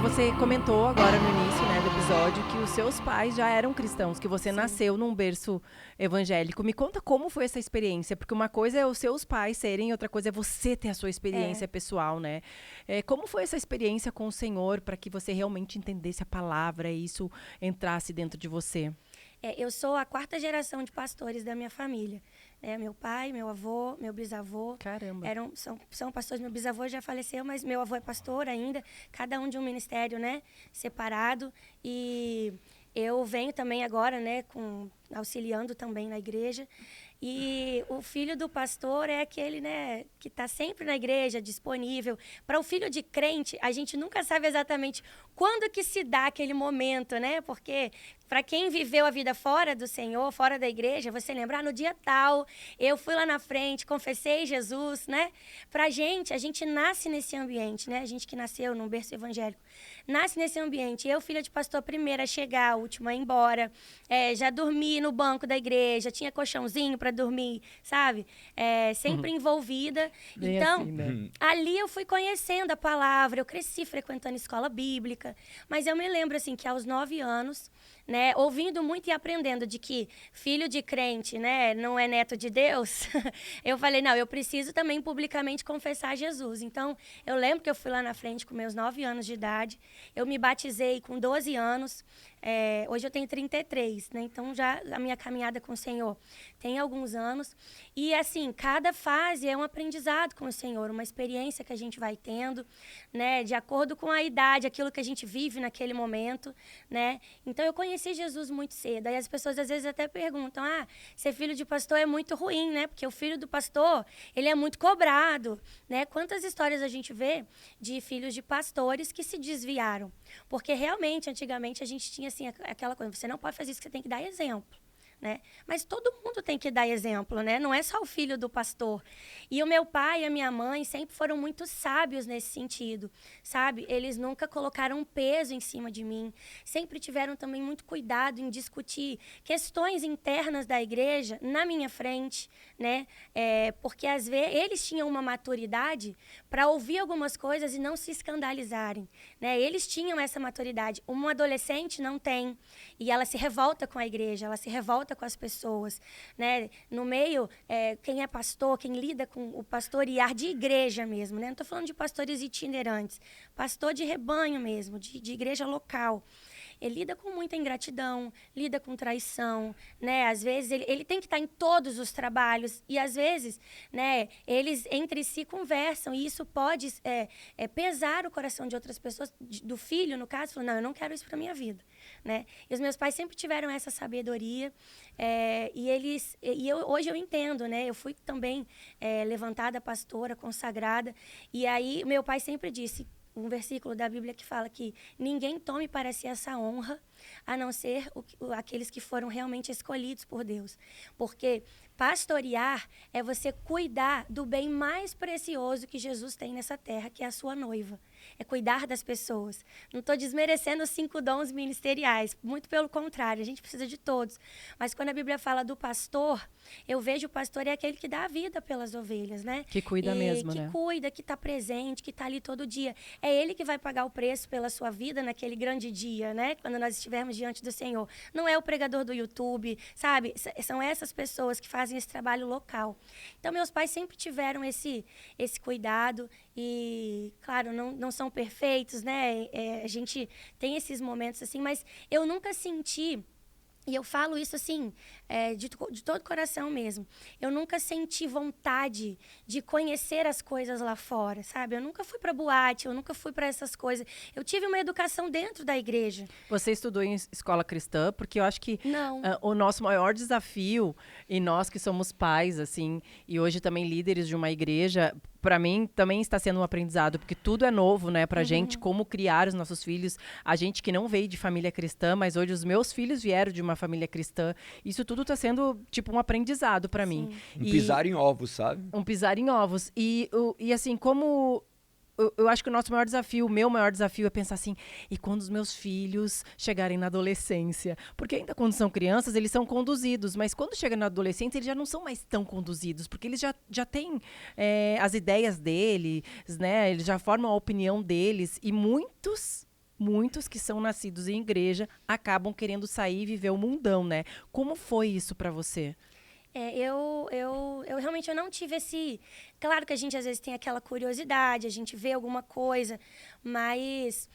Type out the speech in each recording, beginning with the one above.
Você comentou agora no início, né, do episódio que os seus pais já eram cristãos, que você nasceu num berço evangélico. Me conta como foi essa experiência, porque uma coisa é os seus pais serem, outra coisa é você ter a sua experiência pessoal, né? Como foi essa experiência com o Senhor para que você realmente entendesse a palavra e isso entrasse dentro de você? Eu sou a 4ª geração de pastores da minha família. Meu pai, meu avô, meu bisavô. Caramba. São pastores. Meu bisavô já faleceu, mas meu avô é pastor ainda. Cada um de um ministério, né, separado. E eu venho também agora, né, auxiliando também na igreja. E o filho do pastor é aquele, né, que está sempre na igreja, disponível. Para o filho de crente, a gente nunca sabe exatamente quando que se dá aquele momento, né? Porque para quem viveu a vida fora do Senhor, fora da igreja, você lembra, no dia tal, eu fui lá na frente, confessei Jesus, né? Pra gente, a gente nasce nesse ambiente, né? A gente que nasceu num berço evangélico, nasce nesse ambiente. Eu, filha de pastor, a primeira a chegar, a última a ir embora. Já dormi no banco da igreja, tinha colchãozinho para dormir, sabe? Sempre envolvida. Bem Então, assim, né? ali eu fui conhecendo a palavra, eu cresci frequentando escola bíblica, mas eu me lembro, assim, que aos 9 anos, né, ouvindo muito e aprendendo de que filho de crente, né, não é neto de Deus, eu falei, não, eu preciso também publicamente confessar Jesus. Então, eu lembro que eu fui lá na frente com meus 9 anos de idade, eu me batizei com 12 anos, hoje eu tenho 33, né, então já a minha caminhada com o Senhor tem alguns anos, e assim, cada fase é um aprendizado com o Senhor, uma experiência que a gente vai tendo, né, de acordo com a idade, aquilo que a gente vive naquele momento, né, então eu conheci Jesus muito cedo, aí as pessoas às vezes até perguntam, ser filho de pastor é muito ruim, né, porque o filho do pastor, ele é muito cobrado, né, quantas histórias a gente vê de filhos de pastores que se desviaram, porque realmente, antigamente, a gente tinha assim, aquela coisa, você não pode fazer isso, você tem que dar exemplo. Né? Mas todo mundo tem que dar exemplo, né? Não é só o filho do pastor. E o meu pai e a minha mãe sempre foram muito sábios nesse sentido, sabe? Eles nunca colocaram um peso em cima de mim. Sempre tiveram também muito cuidado em discutir questões internas da igreja na minha frente, né? Porque às vezes eles tinham uma maturidade para ouvir algumas coisas e não se escandalizarem, né? Eles tinham essa maturidade. Uma adolescente não tem. E ela se revolta com a igreja, ela se revolta com as pessoas, né? No meio, quem é pastor, quem lida com o pastorear de igreja mesmo, né? Não estou falando de pastores itinerantes, pastor de rebanho mesmo, de igreja local. Ele lida com muita ingratidão, lida com traição, né? Às vezes ele tem que estar em todos os trabalhos e às vezes, né, eles entre si conversam e isso pode pesar o coração de outras pessoas, do filho, no caso, falando, não, eu não quero isso para minha vida, né? E os meus pais sempre tiveram essa sabedoria hoje eu entendo, né? Eu fui também levantada pastora, consagrada e aí meu pai sempre disse um versículo da Bíblia que fala que ninguém tome para si essa honra, a não ser aqueles que foram realmente escolhidos por Deus. Porque pastorear é você cuidar do bem mais precioso que Jesus tem nessa terra, que é a sua noiva. É cuidar das pessoas. Não estou desmerecendo os 5 dons ministeriais, muito pelo contrário, a gente precisa de todos. Mas quando a Bíblia fala do pastor, eu vejo o pastor é aquele que dá a vida pelas ovelhas, né? Que cuida mesmo, né? Que cuida, que está presente, que está ali todo dia. É ele que vai pagar o preço pela sua vida naquele grande dia, né? Quando nós estivermos diante do Senhor. Não é o pregador do YouTube, sabe? São essas pessoas que fazem esse trabalho local. Então, meus pais sempre tiveram esse cuidado e, claro, não são perfeitos, né? A gente tem esses momentos assim, mas eu nunca senti, e eu falo isso assim, de todo coração mesmo, eu nunca senti vontade de conhecer as coisas lá fora, sabe? Eu nunca fui para boate, eu nunca fui para essas coisas. Eu tive uma educação dentro da igreja. Você estudou em escola cristã? Porque eu acho que o nosso maior desafio, e nós que somos pais, assim, e hoje também líderes de uma igreja, para mim também está sendo um aprendizado, porque tudo é novo, né, pra gente, como criar os nossos filhos. A gente que não veio de família cristã, mas hoje os meus filhos vieram de uma família cristã. Isso tudo está sendo, tipo, um aprendizado para mim. Pisar em ovos, sabe? Um pisar em ovos. E assim, como... Eu acho que o nosso maior desafio, o meu maior desafio é pensar assim, e quando os meus filhos chegarem na adolescência? Porque ainda quando são crianças, eles são conduzidos, mas quando chegam na adolescência, eles já não são mais tão conduzidos, porque eles já têm as ideias deles, né? Eles já formam a opinião deles, e muitos muitos que são nascidos em igreja acabam querendo sair e viver o mundão, né? Como foi isso para você? Eu realmente eu não tive esse... Claro que a gente às vezes tem aquela curiosidade, a gente vê alguma coisa, mas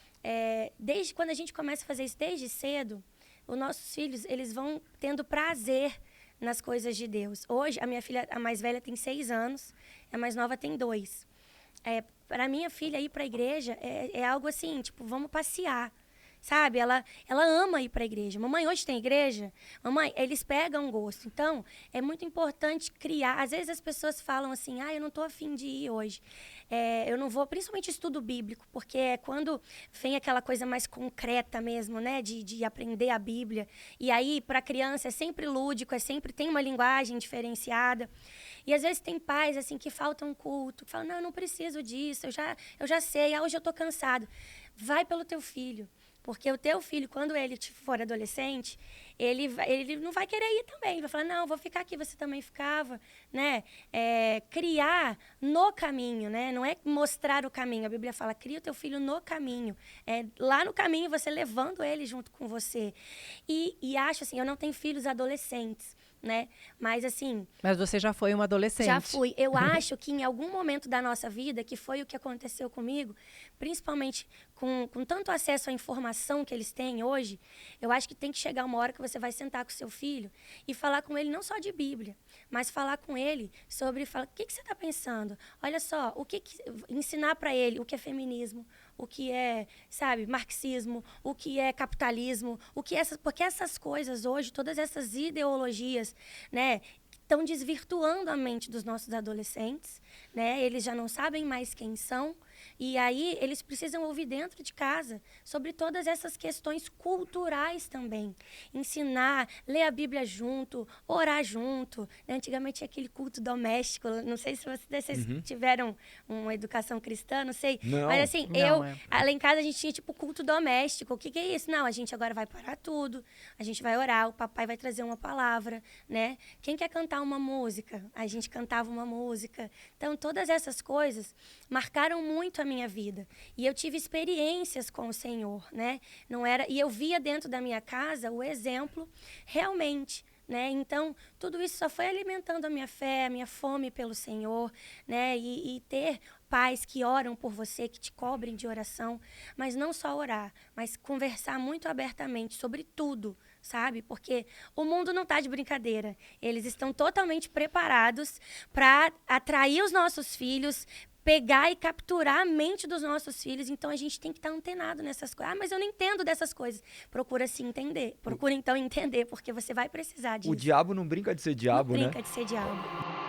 desde quando a gente começa a fazer isso desde cedo, os nossos filhos, eles vão tendo prazer nas coisas de Deus. Hoje, a minha filha, a mais velha, tem 6 anos, a mais nova tem 2. Para minha filha ir para a igreja é algo assim, tipo, vamos passear. Sabe? Ela ama ir para a igreja. Mamãe, hoje tem igreja? Mamãe, eles pegam gosto. Então, é muito importante criar. Às vezes as pessoas falam assim, eu não estou afim de ir hoje. Eu não vou, principalmente estudo bíblico, porque é quando vem aquela coisa mais concreta mesmo, né? De aprender a Bíblia. E aí, para a criança, é sempre lúdico, tem uma linguagem diferenciada. E às vezes tem pais assim, que faltam culto, que falam, não, eu não preciso disso, eu já sei, hoje eu estou cansado. Vai pelo teu filho. Porque o teu filho, quando ele for adolescente, ele não vai querer ir também. Ele vai falar, não, vou ficar aqui, você também ficava, né? Criar no caminho, né? Não é mostrar o caminho. A Bíblia fala, cria o teu filho no caminho. Lá no caminho, você levando ele junto com você. E acho assim, eu não tenho filhos adolescentes, né? Mas assim... Mas você já foi uma adolescente. Já fui. Eu acho que em algum momento da nossa vida, que foi o que aconteceu comigo, principalmente com tanto acesso à informação que eles têm hoje, eu acho que tem que chegar uma hora que você vai sentar com o seu filho e falar com ele não só de Bíblia, mas falar com ele sobre... o que você está pensando? Olha só, ensinar para ele o que é feminismo, o que é, sabe, marxismo, o que é capitalismo, porque essas coisas hoje, todas essas ideologias, né, estão desvirtuando a mente dos nossos adolescentes, né? Eles já não sabem mais quem são, e aí eles precisam ouvir dentro de casa sobre todas essas questões culturais também. Ensinar, ler a Bíblia junto, orar junto, né? Antigamente tinha aquele culto doméstico, não sei se vocês tiveram uma educação cristã, não sei. Não. Mas assim, lá em casa a gente tinha tipo culto doméstico. O que é isso? Não, a gente agora vai parar tudo, a gente vai orar, o papai vai trazer uma palavra, né? Quem quer cantar uma música? A gente cantava uma música. Então, todas essas coisas marcaram muito a minha vida. E eu tive experiências com o Senhor, né? E eu via dentro da minha casa o exemplo realmente, né? Então, tudo isso só foi alimentando a minha fé, a minha fome pelo Senhor, né? E ter pais que oram por você, que te cobrem de oração, mas não só orar, mas conversar muito abertamente sobre tudo, sabe? Porque o mundo não está de brincadeira. Eles estão totalmente preparados para atrair os nossos filhos, pegar e capturar a mente dos nossos filhos. Então, a gente tem que estar antenado nessas coisas. Mas eu não entendo dessas coisas. Procura se entender. Procura, então, entender, porque você vai precisar disso. O diabo não brinca de ser diabo, não né? Brinca de ser diabo.